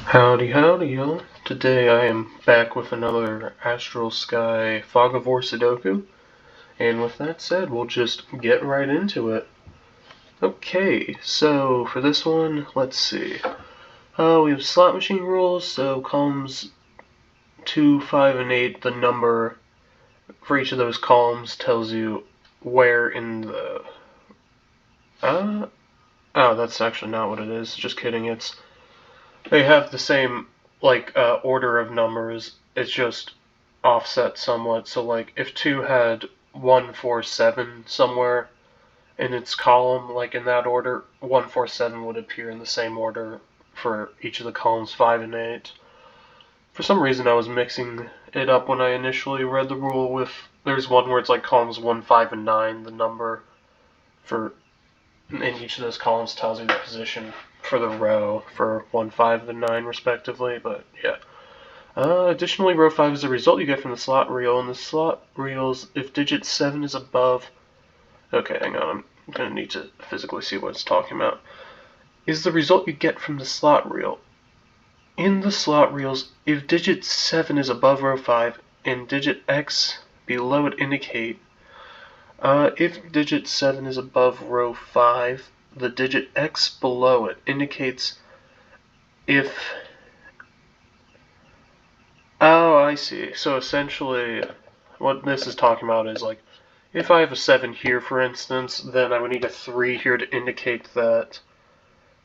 Howdy, howdy, y'all. Today I am back with another AstralSky Fog of War Sudoku, and with that said, we'll just get right into it. Okay, so for this one, let's see. We have slot machine rules, so columns 2, 5, and 8, the number for each of those columns tells you where in the... oh, that's actually not what it is, just kidding, they have the same order of numbers. It's just offset somewhat. So like if 2 had 1, 4, 7 somewhere in its column, like in that order, 1, 4, 7 would appear in the same order for each of the columns 5 and 8. For some reason I was mixing it up when I initially read the rule with, there's one where it's like columns 1, 5, and 9, the number for in each of those columns tells you the position for the row for 1, 5, and 9 respectively, but yeah. Additionally, row 5 is the result you get from the slot reel, and the slot reels, if digit 7 is above... Okay, hang on, I'm going to need to physically see what it's talking about. Is the result you get from the slot reel. In the slot reels, if digit 7 is above row 5 and digit X below it indicate, if digit 7 is above row 5, the digit X below it indicates if... Oh, I see. So essentially, what this is talking about is like, if I have a 7 here, for instance, then I would need a 3 here to indicate that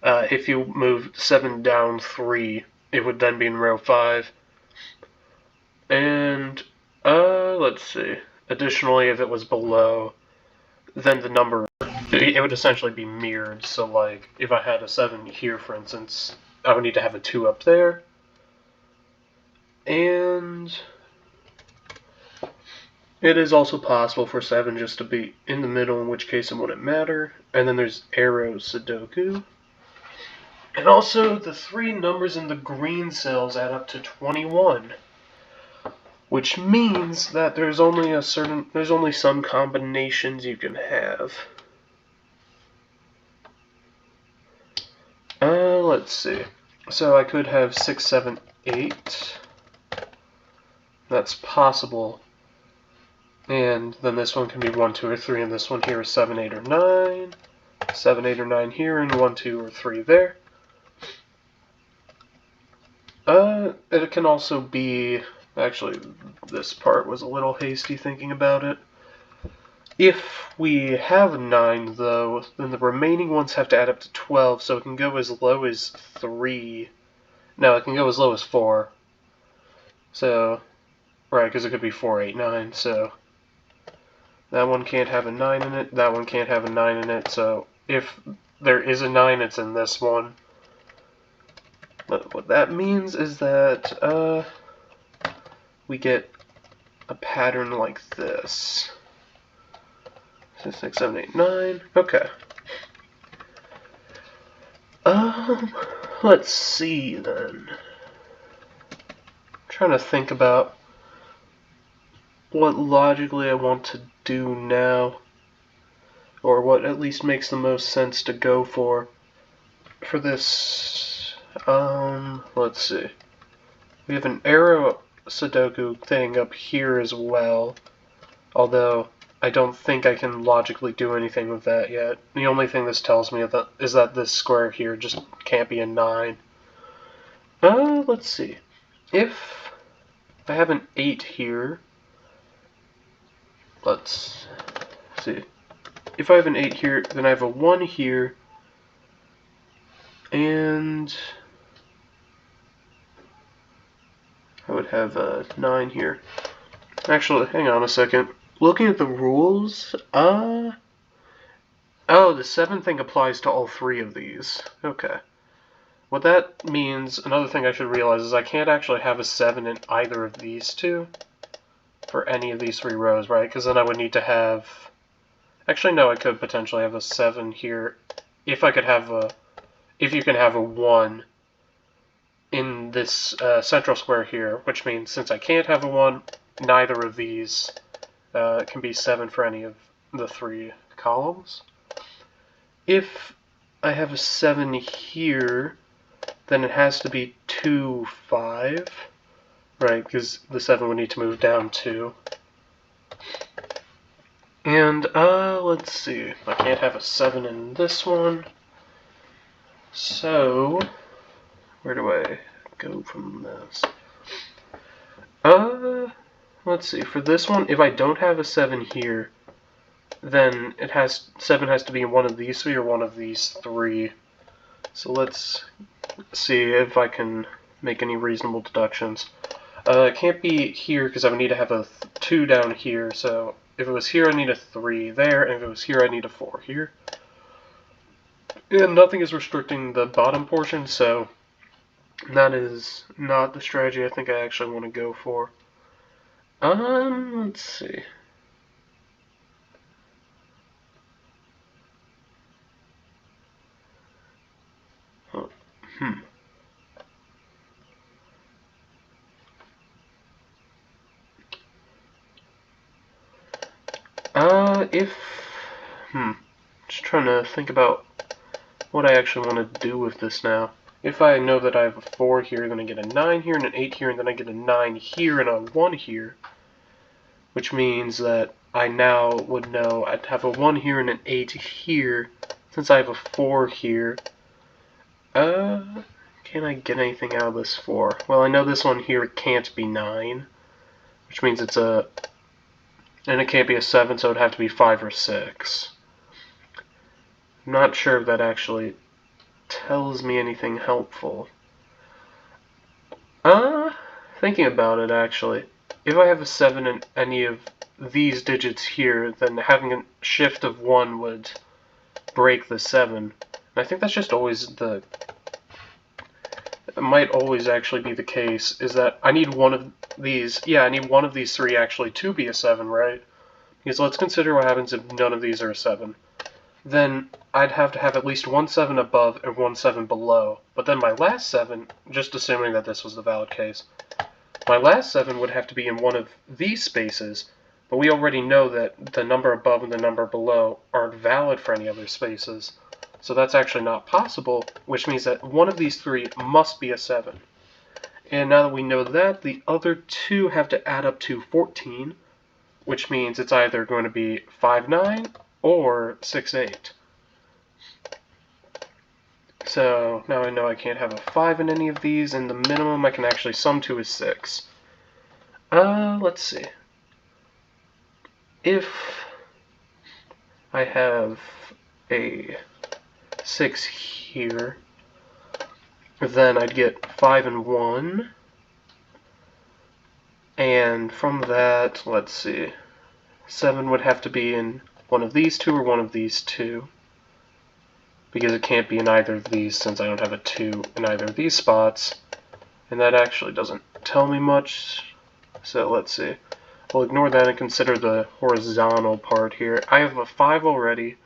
if you move 7 down 3, it would then be in row 5. And, let's see. Additionally, if it was below, then the number, it would essentially be mirrored. So like, if I had a 7 here, for instance, I would need to have a 2 up there. And it is also possible for 7 just to be in the middle, in which case it wouldn't matter. And then there's arrow sudoku. And also, the 3 numbers in the green cells add up to 21. Which means that there's only some combinations you can have. Let's see. So I could have 6, 7, 8. That's possible. And then this one can be 1, 2, or 3, and this one here is 7, 8, or 9. 7, 8, or 9 here, and 1, 2, or 3 there. It can also be... Actually, this part was a little hasty thinking about it. If we have 9, though, then the remaining ones have to add up to 12, so it can go as low as 3. No, it can go as low as 4. So, right, because it could be 4, 8, 9, so... That one can't have a 9 in it, that one can't have a 9 in it, so if there is a 9, it's in this one. But what that means is that, we get a pattern like this. 6, 7, 8, 9. Okay. Let's see then. I'm trying to think about what logically I want to do now, or what at least makes the most sense to go for this. Let's see. We have an arrow sudoku thing up here as well, although I don't think I can logically do anything with that yet. The only thing this tells me is that this square here just can't be a 9. Let's see. If I have an 8 here, let's see. If I have an 8 here, then I have a 1 here, and I would have a 9 here. Actually, hang on a second. Looking at the rules, oh, the 7 thing applies to all 3 of these. Okay. What that means, another thing I should realize, is I can't actually have a 7 in either of these two for any of these 3 rows, right? Because then I would need to have... Actually, no, I could potentially have a 7 here if I could have a... If you can have a 1 in this central square here, which means since I can't have a 1, neither of these can be 7 for any of the 3 columns. If I have a 7 here, then it has to be 2, 5, right? Because the 7 would need to move down 2. And, let's see. I can't have a 7 in this one. So, where do I go from this? Let's see. For this one, if I don't have a 7 here, then 7 has to be in one of these 3 or one of these 3. So let's see if I can make any reasonable deductions. It can't be here because I would need to have a 2 down here, so if it was here, I need a 3 there, and if it was here, I need a 4 here. And nothing is restricting the bottom portion, so that is not the strategy I think I actually want to go for. Let's see. Just trying to think about what I actually want to do with this now. If I know that I have a 4 here, then I get a 9 here and an 8 here, and then I get a 9 here and a 1 here, which means that I now would know I'd have a 1 here and an 8 here, since I have a 4 here. Can I get anything out of this 4? Well, I know this one here can't be 9, which means it's a... and it can't be a 7, so it would have to be 5 or 6. I'm not sure if that actually tells me anything helpful. Thinking about it, actually, if I have a 7 in any of these digits here, then having a shift of 1 would break the 7. And I think that's just always the... it might always actually be the case, is that I need one of these... yeah, I need one of these 3 actually to be a 7, right? Because let's consider what happens if none of these are a 7. Then I'd have to have at least one 7 above and one 7 below. But then my last 7, just assuming that this was the valid case, my last 7 would have to be in one of these spaces, but we already know that the number above and the number below aren't valid for any other spaces. So that's actually not possible, which means that one of these 3 must be a 7. And now that we know that, the other 2 have to add up to 14, which means it's either going to be 5, 9, or 6, 8. So now I know I can't have a 5 in any of these, and the minimum I can actually sum to is 6. Let's see. If I have a 6 here, then I'd get 5 and 1. And from that, let's see, 7 would have to be in one of these 2 or one of these 2, because it can't be in either of these since I don't have a 2 in either of these spots, and that actually doesn't tell me much. So let's see, we'll ignore that and consider the horizontal part here. I have a 5 already,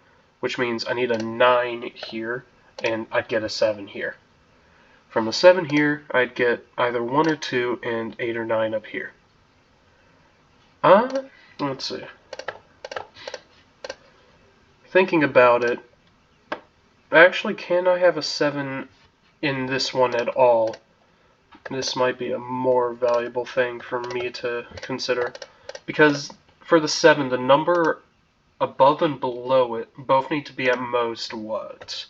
which means I need a 9 here, and I'd get a 7 here. From a 7 here, I'd get either 1 or 2 and 8 or 9 up here. Let's see. Thinking about it, actually, can I have a 7 in this one at all? This might be a more valuable thing for me to consider, because for the 7, the number above and below it both need to be at most what?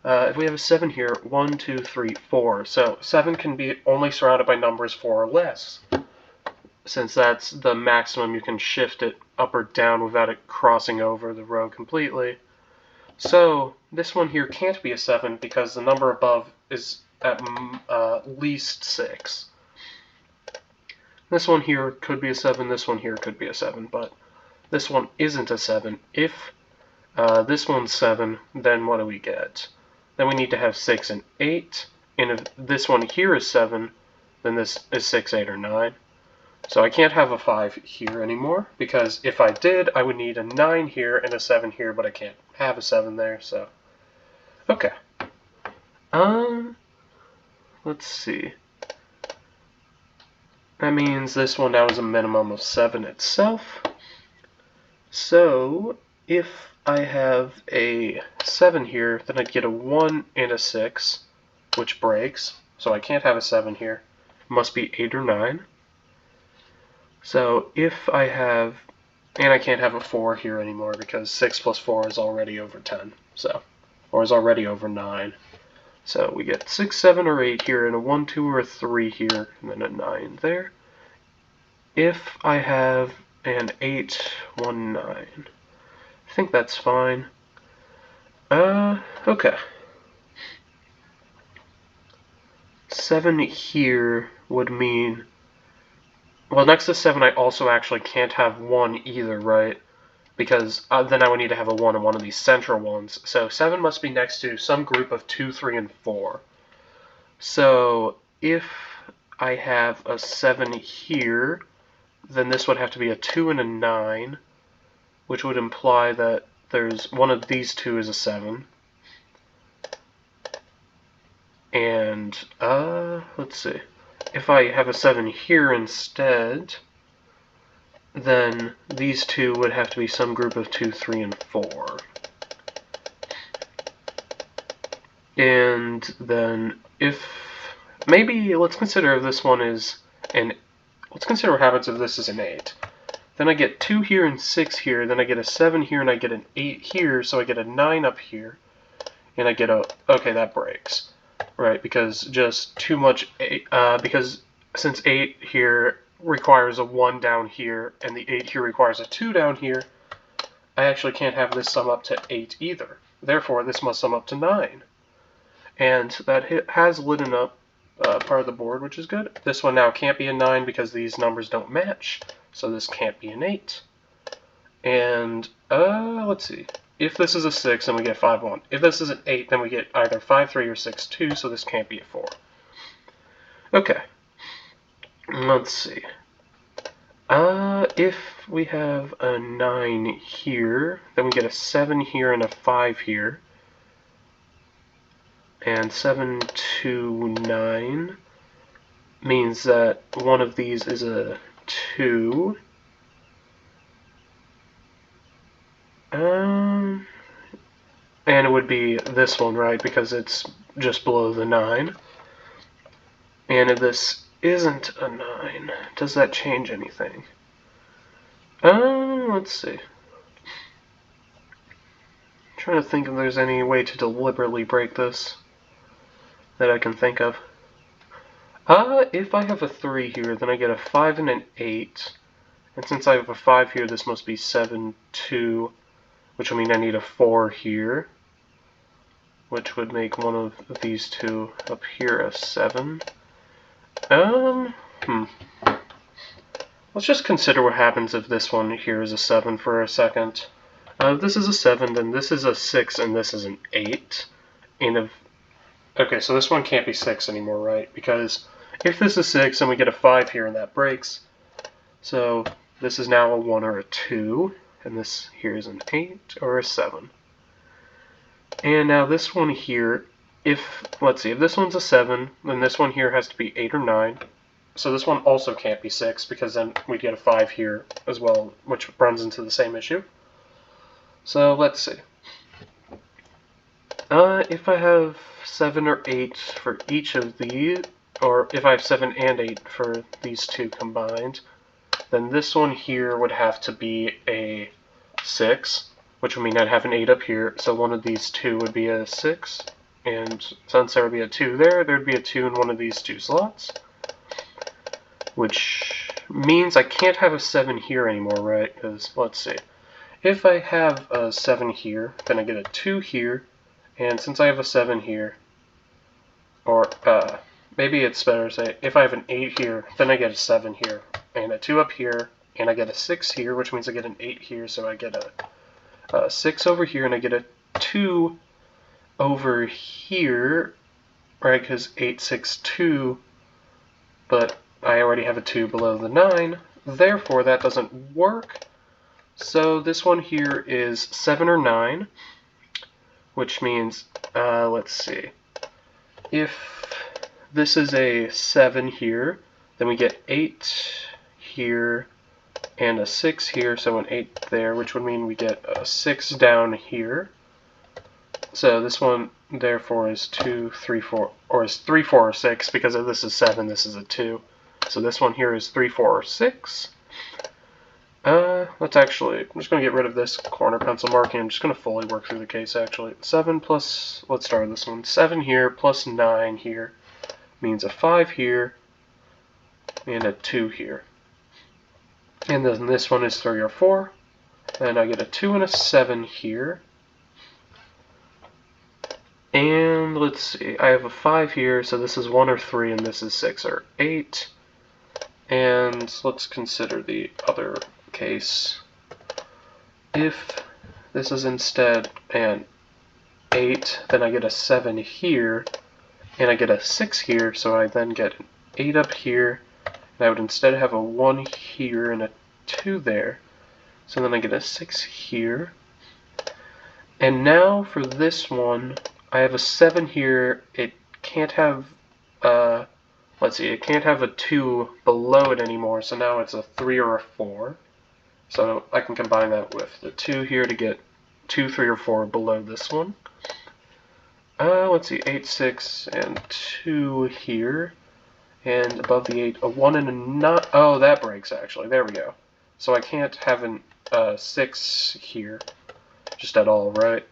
If we have a 7 here, 1, 2, 3, 4, so 7 can be only surrounded by numbers 4 or less, since that's the maximum you can shift it up or down without it crossing over the row completely. So this one here can't be a 7 because the number above is at least 6. This one here could be a 7, this one here could be a 7, but this one isn't a 7. If this one's 7, then what do we get? Then we need to have 6 and 8, and if this one here is 7, then this is 6, 8, or 9. So I can't have a 5 here anymore, because if I did, I would need a 9 here and a 7 here, but I can't have a 7 there, so... okay. Let's see. That means this one now is a minimum of 7 itself. So, if I have a 7 here, then I'd get a 1 and a 6, which breaks, so I can't have a 7 here. It must be 8 or 9. So if I have, and I can't have a 4 here anymore because 6 plus 4 is already over 10, or is already over 9. So we get 6, 7, or 8 here, and a 1, 2, or a 3 here, and then a 9 there. If I have an 8, 1, 9, I think that's fine. Okay. 7 here would mean, well, next to 7 I also actually can't have 1 either, right? Because then I would need to have a 1 in one of these central ones. So 7 must be next to some group of 2, 3, and 4. So if I have a 7 here, then this would have to be a 2 and a 9, which would imply that there's one of these two is a 7. And, let's see. If I have a 7 here instead, then these two would have to be some group of 2, 3, and 4. And then if, maybe, let's consider if this one is let's consider what happens if this is an 8. Then I get 2 here and 6 here, then I get a 7 here and I get an 8 here, so I get a 9 up here, and I get a, okay, that breaks. Right, because just too much, because since 8 here requires a 1 down here, and the 8 here requires a 2 down here, I actually can't have this sum up to 8 either. Therefore, this must sum up to 9. And that has lit up part of the board, which is good. This one now can't be a 9 because these numbers don't match, so this can't be an 8. And, let's see. If this is a 6, then we get 5, 1. If this is an 8, then we get either 5, 3, or 6, 2, so this can't be a 4. Okay. Let's see. If we have a 9 here, then we get a 7 here and a 5 here. And 7, 2, 9 means that one of these is a 2. And it would be this one, right, because it's just below the 9. And if this isn't a 9, does that change anything? Let's see. I'm trying to think if there's any way to deliberately break this that I can think of. If I have a 3 here, then I get a 5 and an 8. And since I have a 5 here, this must be 7, 2, which will mean I need a 4 here, which would make one of these two up here a 7. Let's just consider what happens if this one here is a 7 for a second. If this is a 7, then this is a 6, and this is an 8. And if, okay, so this one can't be 6 anymore, right? Because if this is 6, and we get a 5 here, and that breaks. So this is now a 1 or a 2, and this here is an 8 or a 7. And now this one here, let's see, if this one's a 7, then this one here has to be 8 or 9. So this one also can't be 6, because then we'd get a 5 here as well, which runs into the same issue. So let's see. If I have 7 or 8 for each of these, or if I have 7 and 8 for these two combined, then this one here would have to be a 6, which would mean I'd have an 8 up here, so one of these two would be a 6, and since there would be a 2 there, there'd be a 2 in one of these two slots, which means I can't have a 7 here anymore, right? Because, let's see, if I have a 7 here, then I get a 2 here, and since I have a 7 here, or maybe it's better to say, if I have an 8 here, then I get a 7 here, and a 2 up here, and I get a 6 here, which means I get an 8 here, so I get a 6 over here, and I get a 2 over here, right, because 8, 6, 2, but I already have a 2 below the 9, therefore that doesn't work. So this one here is 7 or 9, which means, let's see, if this is a 7 here, then we get 8 here and a 6 here, so an 8 there, which would mean we get a 6 down here. So this one, therefore, is 2, 3, 4, or is 3, 4, or 6, because if this is 7, this is a 2. So this one here is 3, 4, or 6. Let's actually, I'm just going to get rid of this corner pencil marking. I'm just going to fully work through the case, actually. 7 plus, let's start with this one. 7 here plus 9 here means a 5 here and a 2 here. And then this one is 3 or 4. And I get a 2 and a 7 here. And let's see, I have a 5 here, so this is 1 or 3, and this is 6 or 8. And let's consider the other case. If this is instead an 8, then I get a 7 here, and I get a 6 here, so I then get an 8 up here, and I would instead have a 1 here and a 2 there. So then I get a 6 here. And now for this one, I have a 7 here. It can't have, let's see, it can't have a 2 below it anymore, so now it's a 3 or a 4. So I can combine that with the 2 here to get 2, 3, or 4 below this one. Let's see, 8, 6, and 2 here. And above the 8, a 1 and a 9. Oh, that breaks, actually. There we go. So I can't have a 6 here just at all, right?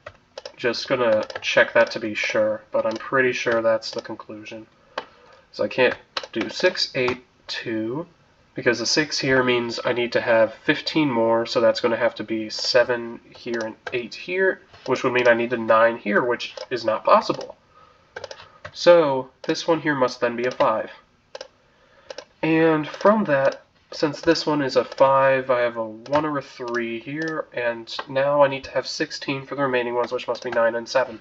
Just gonna check that to be sure, but I'm pretty sure that's the conclusion. So I can't do 6, 8, 2, because the 6 here means I need to have 15 more, so that's going to have to be 7 here and 8 here, which would mean I need a 9 here, which is not possible. So this one here must then be a 5. And from that, since this one is a 5, I have a 1 or a 3 here, and now I need to have 16 for the remaining ones, which must be 9 and 7.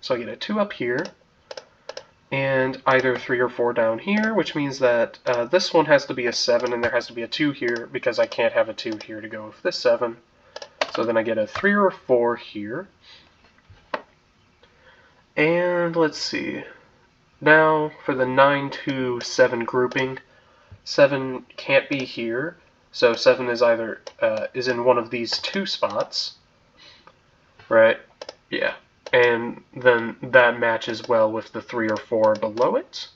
So I get a 2 up here, and either 3 or 4 down here, which means that this one has to be a 7, and there has to be a 2 here, because I can't have a 2 here to go with this 7. So then I get a 3 or a 4 here. And let's see. Now, for the 9 to 7 grouping, 7 can't be here, so 7 is either is in one of these 2 spots, right? Yeah, and then that matches well with the 3 or 4 below it,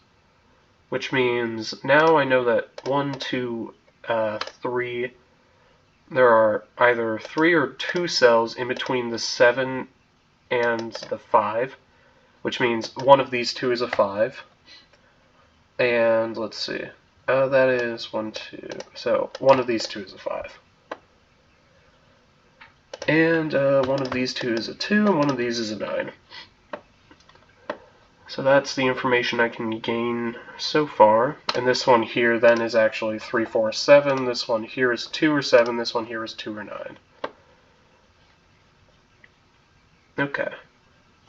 which means now I know that 1, 2, 3, there are either 3 or 2 cells in between the 7 and the 5, which means one of these 2 is a 5. And let's see. That is 1, 2. So one of these 2 is a 5. And one of these 2 is a 2, and one of these is a 9. So that's the information I can gain so far. And this one here then is actually 3, 4, 7. This one here is 2 or 7. This one here is 2 or 9. Okay.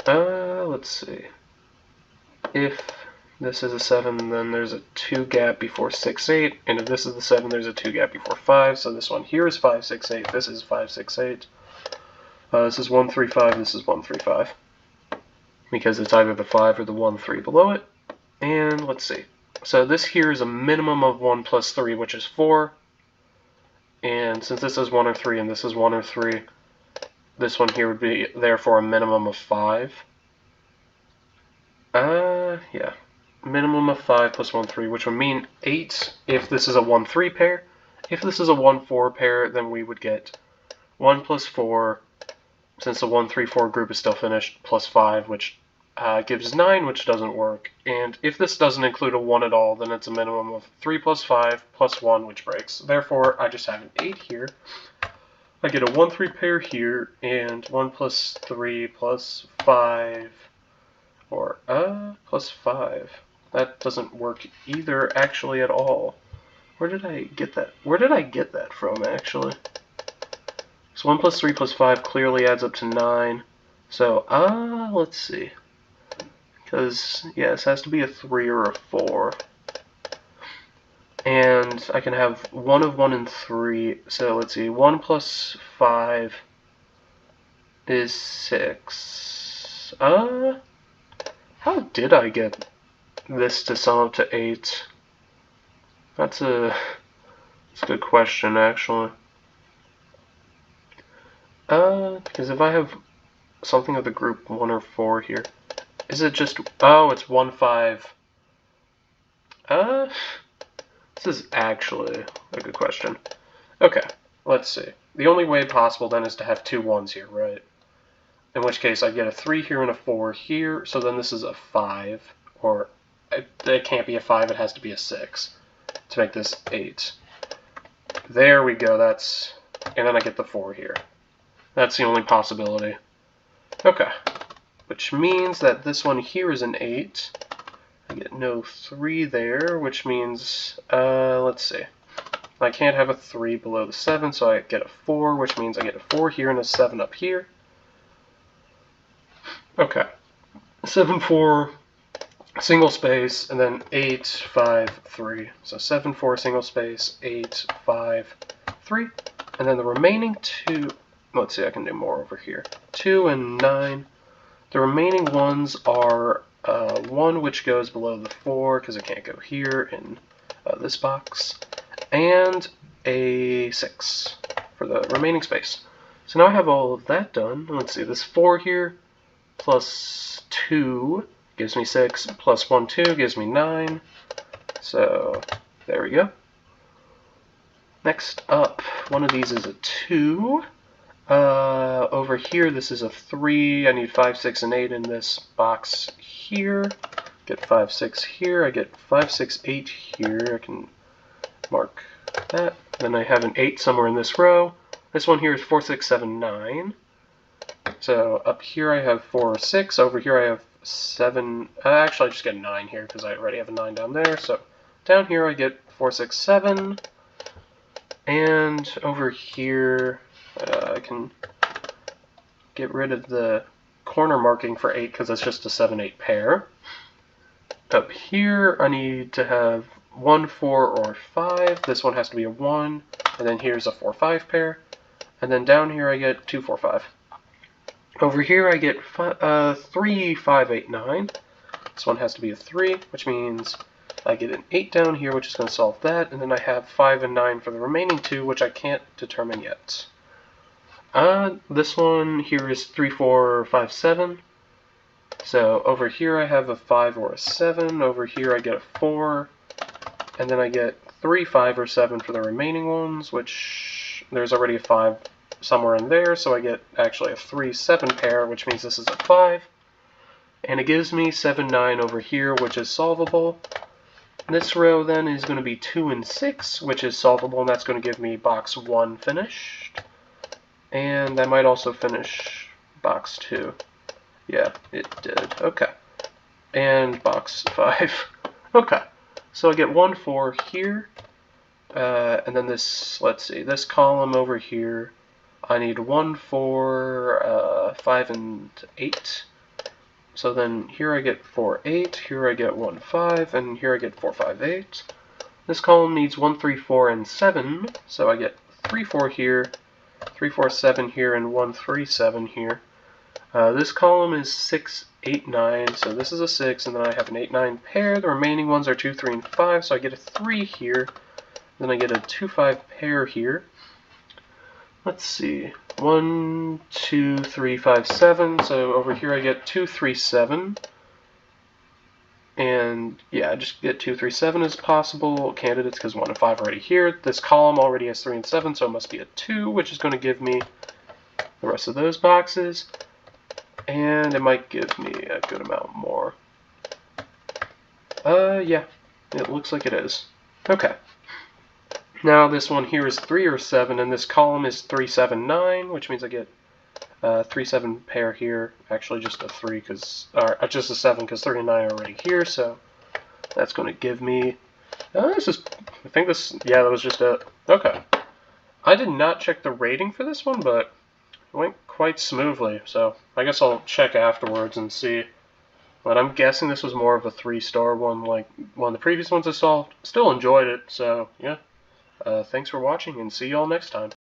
Let's see. If this is a 7, then there's a 2 gap before 6, 8. And if this is the 7, there's a 2 gap before 5. So this one here is 5, 6, 8. This is 5, 6, 8. This is 1, 3, 5. This is 1, 3, 5. Because it's either the 5 or the 1, 3 below it. And let's see. So this here is a minimum of 1 plus 3, which is 4. And since this is 1 or 3 and this is 1 or 3, this one here would be therefore a minimum of 5. Yeah. Minimum of 5 plus 1, 3, which would mean 8 if this is a 1, 3 pair. If this is a 1, 4 pair, then we would get 1 plus 4, since the 1, 3, 4 group is still finished, plus 5, which gives 9, which doesn't work. And if this doesn't include a 1 at all, then it's a minimum of 3 plus 5 plus 1, which breaks. Therefore, I just have an 8 here. I get a 1, 3 pair here, and 1 plus 3 plus 5, or plus 5. That doesn't work either, actually, at all. Where did I get that? Where did I get that from, actually? So 1 plus 3 plus 5 clearly adds up to 9. So, let's see. Because, yeah, this has to be a 3 or a 4. And I can have 1 of 1 and 3. So, let's see. 1 plus 5 is 6. How did I get this to sum up to 8? That's a good question, actually. Because if I have something of the group 1 or 4 here. Is it just, oh, it's 1, 5. This is actually a good question. Okay, let's see. The only way possible then is to have 2 1s here, right? In which case I get a 3 here and a 4 here, so then this is a 5, or it can't be a 5, it has to be a 6 to make this 8. There we go, that's, and then I get the 4 here. That's the only possibility. Okay, which means that this one here is an 8. I get no 3 there, which means, let's see. I can't have a 3 below the 7, so I get a 4, which means I get a 4 here and a 7 up here. Okay, 7, 4, single space, and then 8, 5, 3. So 7, 4, single space, 8, 5, 3. And then the remaining 2, let's see, I can do more over here. 2 and 9. The remaining ones are 1 which goes below the 4 because it can't go here in this box, and a 6 for the remaining space. So now I have all of that done. Let's see, this 4 here plus 2 gives me 6, plus 1, 2 gives me 9. So there we go. Next up, one of these is a 2. Over here, this is a 3. I need 5, 6, and 8 in this box here. Get 5, 6 here. I get 5, 6, 8 here. I can mark that. Then I have an 8 somewhere in this row. This one here is 4, 6, 7, 9. So up here I have 4, 6. Over here I have 7. Actually, I just get 9 here because I already have a 9 down there. So down here I get 4, 6, 7. And over here I can get rid of the corner marking for 8 because it's just a 7, 8 pair. Up here I need to have 1, 4, or 5. This one has to be a 1. And then here's a 4, 5 pair. And then down here I get 2, 4, 5. Over here I get 3, 5, 8, 9. This one has to be a 3, which means I get an 8 down here, which is going to solve that. And then I have 5 and 9 for the remaining 2, which I can't determine yet. This one here is 3, 4, 5, 7. So over here I have a 5 or a 7. Over here I get a 4. And then I get 3, 5, or 7 for the remaining ones, which there's already a 5 somewhere in there. So I get actually a 3, 7 pair, which means this is a 5. And it gives me 7, 9 over here, which is solvable. This row then is going to be 2 and 6, which is solvable, and that's going to give me box 1 finished. And that might also finish box 2. Yeah, it did. Okay. And box 5. Okay. So I get 1, 4 here. And then this, let's see, this column over here, I need 1, 4, 5, and 8. So then here I get 4, 8, here I get 1, 5, and here I get 4, 5, 8. This column needs 1, 3, 4, and 7, so I get 3, 4 here, 3, 4, 7 here, and 1, 3, 7 here. This column is 6, 8, 9, so this is a 6, and then I have an 8, 9 pair. The remaining ones are 2, 3, and 5, so I get a 3 here. Then I get a 2, 5 pair here. Let's see, 1, 2, 3, 5, 7, so over here I get 2, 3, 7. And yeah, I just get 2, 3, 7 as possible candidates because 1 and 5 are already here. This column already has 3 and 7, so it must be a 2, which is going to give me the rest of those boxes. And it might give me a good amount more. Yeah, it looks like it is. Okay. Now this one here is 3 or 7, and this column is 3, 7, 9, which means I get 3, 7 pair here. Actually, just a 3 because, or just a 7 because 3 and 9 are already here. So that's going to give me. This is. I think this. Yeah, that was just a. Okay. I did not check the rating for this one, but it went quite smoothly. So I guess I'll check afterwards and see. But I'm guessing this was more of a 3-star one, like one of the previous ones I saw. Still enjoyed it. So yeah. Thanks for watching, and see y'all next time.